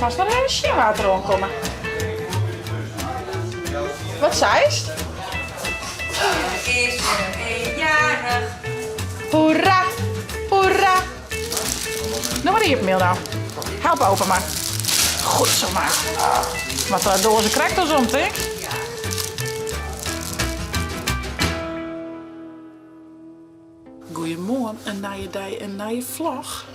Als er een shitwater aankomen. Wat zei je? Is er een jarig? Hoera! Hoera! Nou, maar hier, Milda. Help open maar. Goed zo maar. Wat door ze krijgt er soms, hè? Goedemorgen, een nieuwe dag, een nieuwe vlog.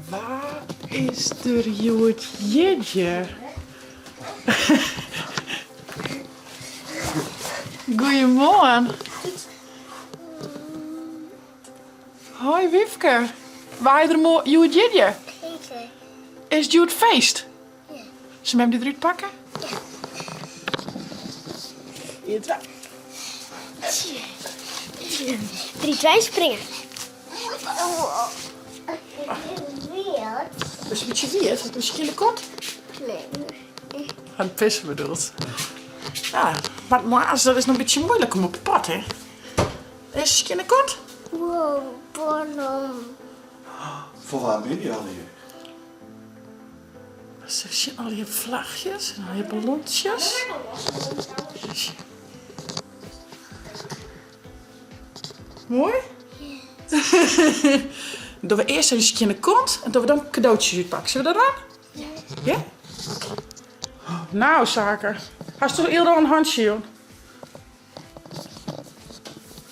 Waar is er Joet Jidje? Goedemorgen. Hoi Wifke. Waar is er Joet Jidje? Is het Joet feest? Ja. Zullen we hem die eruit pakken? Ja. Hier twee. 3, 2, springen. Dat is een beetje weird, want misschien de kot. Nee. Aan het pissen bedoeld. Ja, maar als dat is nog een beetje moeilijk om op het pad, hè? Is het kort? Wow, ballon. Voor haar mini hadden hier. Zeg je al je vlagjes en al je ballonsjes? Mooi? Doen we eerst een stukje in de kont en doen we dan cadeautjes uitpakken. Zullen we dat doen? Ja? Nou, zaken. Hast du eerder een handje, joh?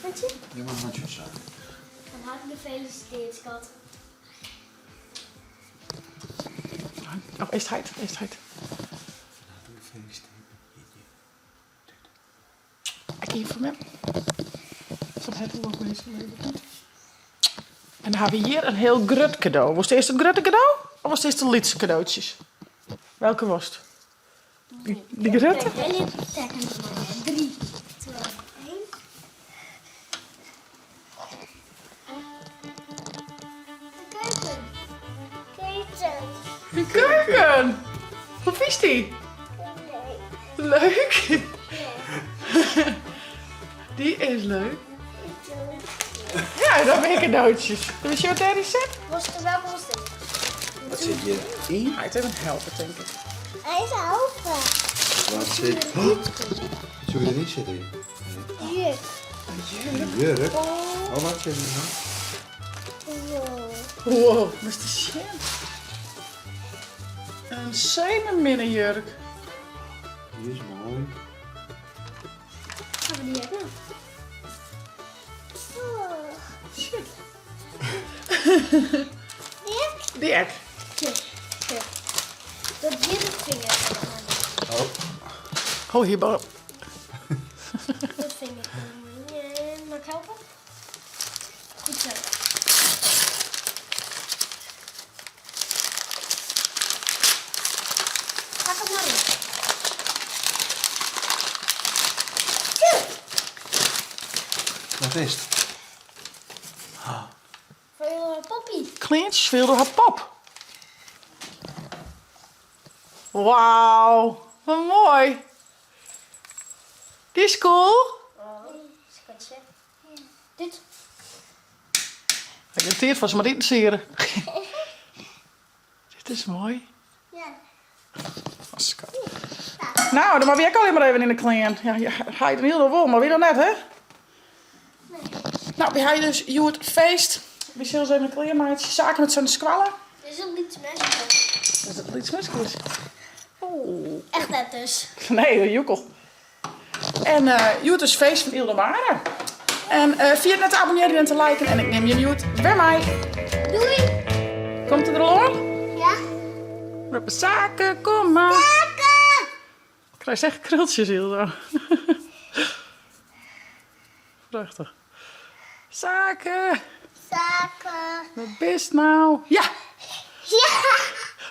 Handje? Ja, maar handjes zijn. Van harte gefeliciteerd, schat. Oh, eerst hij. Ik hier voor me. Zo het ook wezen. En dan hebben we hier een heel grut cadeau. Was het eerst een grutte cadeau? Of was het eerst een lietse cadeautjes? Welke was het? Die grutte? Hele tekken van mij. 3, 2, 1. Keuken. Keuken. Die keuken! Hoe is die? Leuk! Die is leuk. Ja, dan ben ik cadeautjes. Wil je wat erin zit? Welke was dit? Wat zit hierin? Hij heeft even helpen, denk ik. Hij is open. Wat zit... Oh, zullen we erin zitten? Hier. Een jurk? Oh, wat zit er Wow. Wow, dat is de shit. Een zeemerminnenjurk. Die is mooi. Gaan we die hebben? Oh. Shit. Dirk? Dirk. Kijk. Dat Dirk vinger. Oh. Oh, hier boven. Dat vinger. Mag ik helpen? Goed zo. Pak hem maar in. Wat is het? Voor je poppie. Kleintjes wilde haar pop. Wauw, wat mooi. Die is cool. Oh, schatje. Dit. Ik irriteert van ze maar interesseren. Dit is mooi. Ja. Nou, dan mag ik alleen maar even in de klein. Ja, hij het heel wel, maar wie dan net, hè? Nou, we hebben dus Joet feest. We zullen zo even een kleermaatje zaken met zo'n squallen. Dit is een liedje mensen. Is dat iets misgoeds? Oh. Echt net dus. Nee, joekel. En Joet is feest van Ildemare. En vergeet net te abonneren en te liken. En ik neem je Joet bij mij. Doei. Komt het er al aan? Ja. Met mijn zaken, kom maar. Zaken. Ik krijg echt krultjes hier zo. Prachtig. Zaken. Zaken. Wat best nou? Ja, Ja.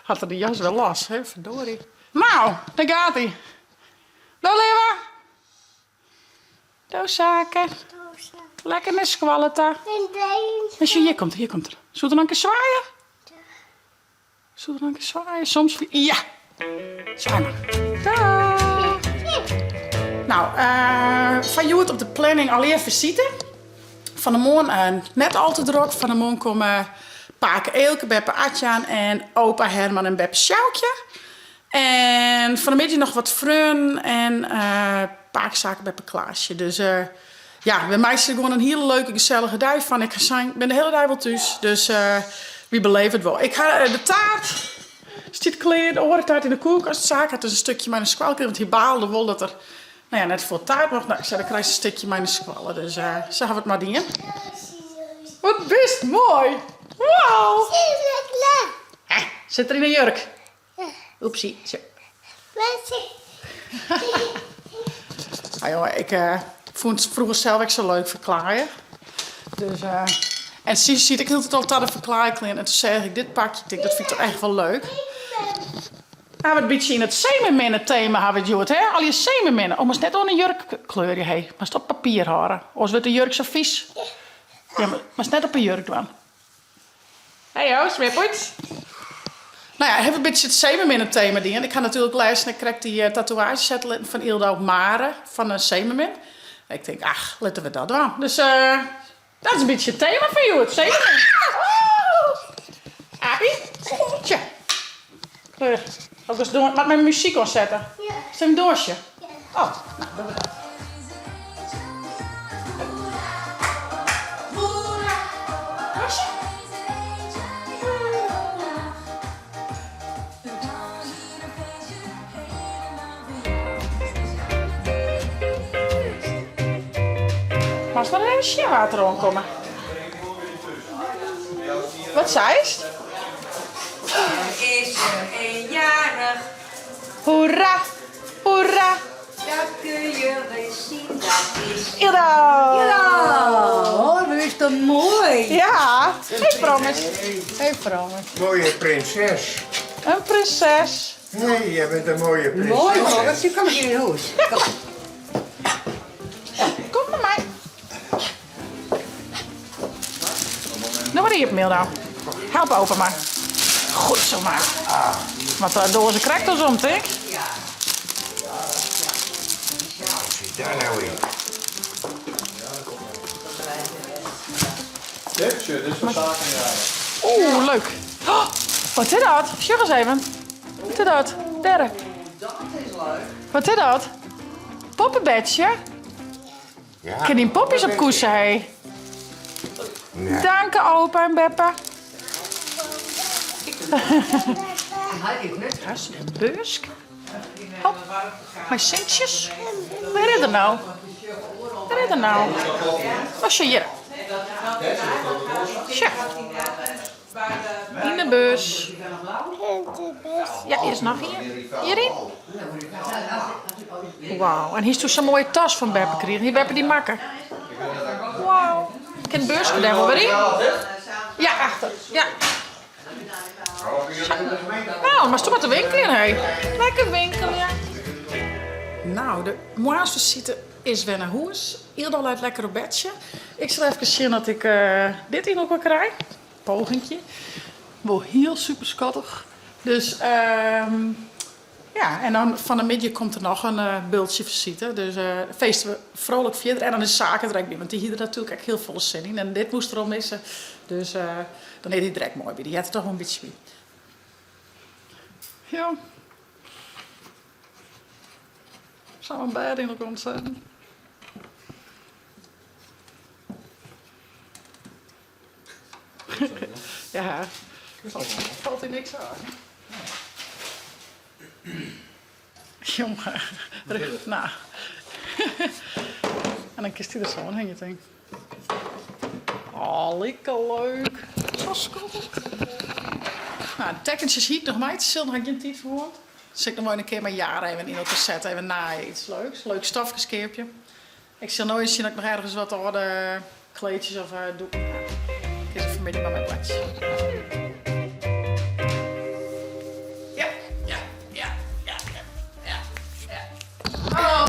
had er die jas wel last, hè? Verdorie. Nou, daar gaat hij. Dag Leeuwen. Dag zaken. Lekker met squalleta. En zie, hier komt er. Zullen we dan een keer zwaaien? Zullen we dan een keer zwaaien? Soms. Ja. Zwaai maar. Dag. Nou, van Joet op de planning al even visite. Van de morgen net al te druk. Van de morgen komen Paken Eelke, Beppe Atjaan en opa Herman en Beppe Sjoukje. En vanmiddag nog wat vreun en paakzaken Beppe Klaasje. Dus ja, bij mij is het gewoon een hele leuke, gezellige dag van. Ik ben de hele dag wel thuis, dus wie beleeft het wel. Ik ga de taart, stiet kleed, de oortaart in de koelkast. De zaak had dus een stukje mijn squal, want die baalde wel dat er net veel taart was. Nou, ik zei, dan krijg je een stukje mijn squallen, dus zo hebben we het maar die in. Wat best mooi! Wauw! Zit er in een jurk? Oepsie. Zo. Ah, joh, ik vond het vroeger zelf ook zo leuk verklaren. Dus, en ziet, ik hield het altijd aan de verklaring. En toen zei ik, dit pakje, ik denk, dat vind ik toch echt wel leuk. We hebben een beetje in het zeemerminnen thema hebben we het, hè? Al je zeemerminnen. Oh, maar is net al een jurkkleurje, hé. Maar is het op papier horen? Of wordt de jurk zo vies? Ja, maar is net op een jurk dan. Hey, Joost, weer goed? Nou ja, ik heb een beetje het zeemerminnen thema die. En ik ga natuurlijk lezen en ik krijg die tatoeagezettel van Ilda op Mare van een zeemermin. En ik denk, ach, laten we dat doen. Dus dat is een beetje het thema van jou, het zeemermin. Apie? Tja. Kleur. Ook eens door, met mijn muziek opzetten. Ja. Is het een doosje? Ja. Oh, nou, doen we dat. Doosje? Maar als er een sheerwater rondkomen. Wat zei je? Is er een jarig, Hoera, hoera. dat kun je eens zien, dat is Ilda. Oh, dat is toch mooi? Ja, hey promise. Hey promise. Mooie prinses. Een prinses. Nee, jij bent een mooie prinses. Mooi hoor, dat zie ik ook in huis. Kom. Kom naar mij. Nou, wat heb je mail nou? Help open maar. Goed zo maar. Want door ze krijgt ons om, denk ik. Zit daar nou in? Tipje, dit is van zaken, ja. Oeh, leuk. Oh, wat is dat? Sjug eens even. Wat is dat? Derde. Dat is leuk. Wat is dat? Poppenbedje? Ja. Ik heb die popjes op koesen, hé. Nee. Dank opa en Beppe. Hij is net. Daar is een beurs. Oh, mijn centjes. Wat is er nou? Wat is er nou? Oh, zie je. Tja. In de bus. Ja, hier is nog hier. Hierin. Wauw, en hier is toen zo'n mooie tas van Beppe gekregen. Hier Beppe die makker. Wauw. Ik heb een beurs gedaan, maar waarin? Ja, achter. Ja. Nou, maar stop maar te winkelen, hé. Lekker winkelen, ja. Nou, de moaasvisite is weer naar huis. Ilda luidt lekker op bedje. Ik zal even zien dat ik dit in op elkaar krijg. Pogingje. Wel heel super schattig. Dus ja, en dan van de middag komt er nog een bultje visite. Dus feesten we vrolijk verder. En dan is zaken direct bij, want die hier er natuurlijk echt heel volle zin in. En dit moest er al missen. Dus dan is die direct mooi bij. Die had er toch wel een beetje bij. Ja. Zou een bed in de kant zetten. Ja, valt er niks aan. Jongen, nou. En dan kist hij er zo aan, hang je ding. Oh, lekker leuk. Zo schattig. Nou, de tekentjes hier nog maar iets. Zil nog geen tijd voor. Dus ik nog wel een keer mijn jaren even in elkaar zetten. Even naaien, iets leuks. Leuk stafgeskeerpje. Ik zal nooit zien dat ik nog ergens wat oude kleedjes of doe. Nou, ik is even midden bij mijn plaats. Ja, ja, ja, ja, ja, ja. Oh.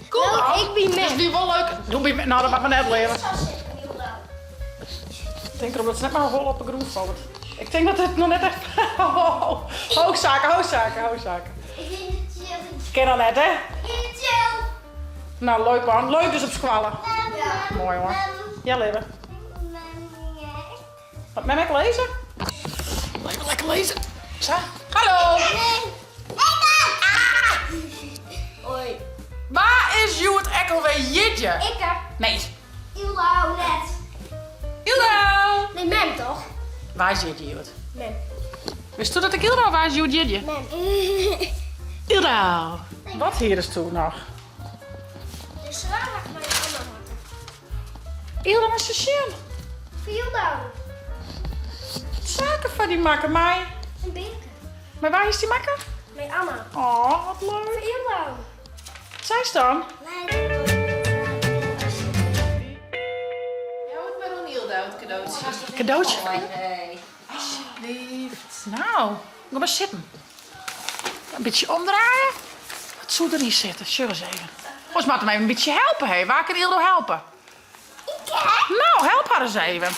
Kom Nou, ik ben Dat is met. die wel leuk. Doe bij, nou, dat mag me net leren. Ik denk erop dat het net maar wel op een groef valt. Ik denk dat het nog net echt... Hoogzaken. Ken dat net, hè? Nou, leuk man. Leuk dus op squallen. Mooi hoor. Ja, leven. Met mij lezen? Lekker lezen. Zo. Hallo. Hoi. Waar is je het alweer jitje? Ik heb Nee. Ildo net. Hildo. Nee, mem toch? Waar is jitje het? Mem. Wist je dat ik Hildo waar is je het jitje? Mem. Hildo. Wat hier is toen nog? De sla mag mijn Anna maken. Hildo was zo schön. Voor Ildo. Zaken van die makken, mij. Een beker. Maar waar is die makker? Mijn Anna. Oh, wat Voor leuk. Ildo. Zij is dan? Nee. Ja, wat met een Hilda, het cadeautje. Cadeautje. Nee. Alsjeblieft. Nou, ga maar zitten. Een beetje omdraaien. Wat zou er niet zitten? Zullen we eens even. Ons moet hem even een beetje helpen, hé. Waar kan Hildo helpen? Nou, help haar eens even.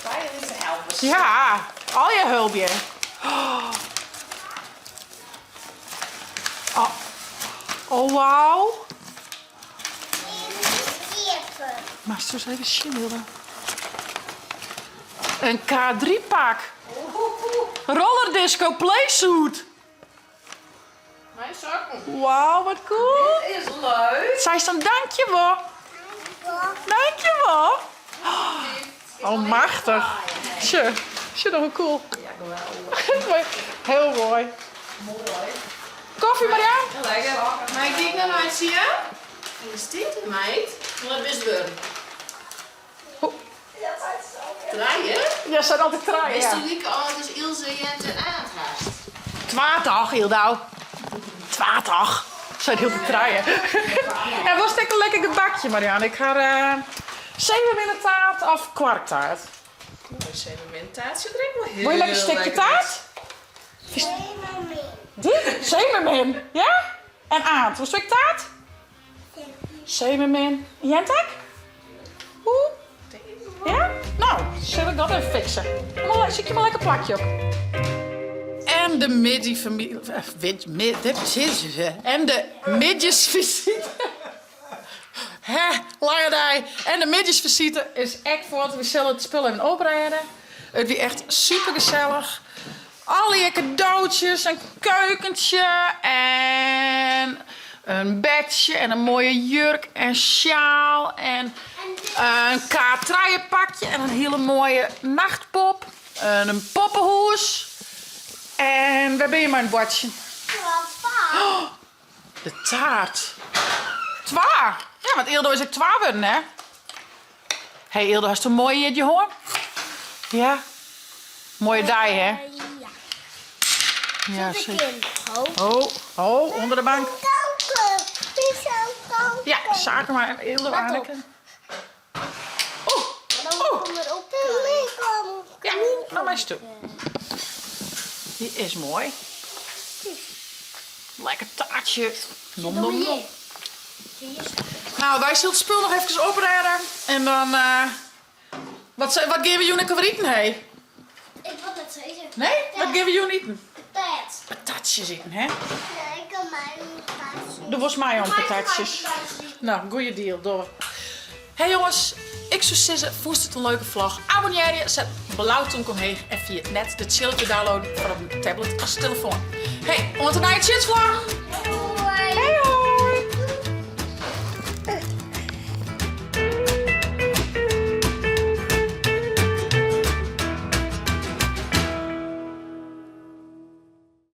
Wij is te helpen. Ja, al je hulpje. Oh, oh wauw. Maar zo eens even zien, Hildo. Een K3-pak. Rollerdisco playsuit. Mijn zakken. Wauw, wat cool. Dit is leuk. Zij is dan dankjewel. Dankjewel. Oh, machtig. Tje, tje, nog cool. Ja, geweldig. Heel mooi. Mooi. Koffie, Marianne? Lekker. Maar ik denk naar mij, zie je? Wat is dit, meid? Wat is het weer? Draaien? Ja, ze zijn altijd kraaien, Is ja. toen niet al, dus Ilse je het aanhaast. Twaatag, Hildau. Twaatag. Zijn heel te kraaien. En was het een lekker gebakje, Marianne. Ik ga zeemerminnen taart of kwarktaart. Sedimentatie drink wel heel Wil je lekker een stukje lekker. taart? Die? Zeemermin. Ja? En Aad. Hoe stuk taart? Zeemermin. Jentek? Hoe? Ja? Nou, zullen we dat even fixen? Zet je maar lekker plakje op. En de middiefamilie... En de midjesvisite. Hè, lange dag. En de midjesvisite is echt voor het we zullen het spul even oprijden. Het was echt super gezellig. Alle je cadeautjes, een keukentje en een bedje en een mooie jurk en sjaal en een kaartruienpakje en een hele mooie nachtpop. En een poppenhoes. En waar ben je mijn bordje? Oh, de taart. Twa. Ja, want Ildo is ik twa worden, hè? Hey Ildo, hast du een mooie je hoor? Ja. Mooie dij, hè? Ja, zeker. Oh, onder de bank. Ja, zaken maar even Ildo aanleggen. Oh, ja, naar mij toe. Die is mooi. Lekker taartje. Nom, nom, nom. Nou, wij zullen het spul nog even oprijden. En dan... wat geven we jullie nog eten, hé? Ik wil het zeggen. Nee? Wat geven we jullie eten? Patat. Patatjes eten, hè? Nee, ik kan mij niet patatjes. Doe was mij om patatjes. Nou, goeie deal, door. Hey jongens, ik zou zeggen, vond het een leuke vlog. Abonneer je, zet blauwtonk omheen en via het net de chilletje downloaden voor op een tablet als telefoon. Hey, om het een night vlog.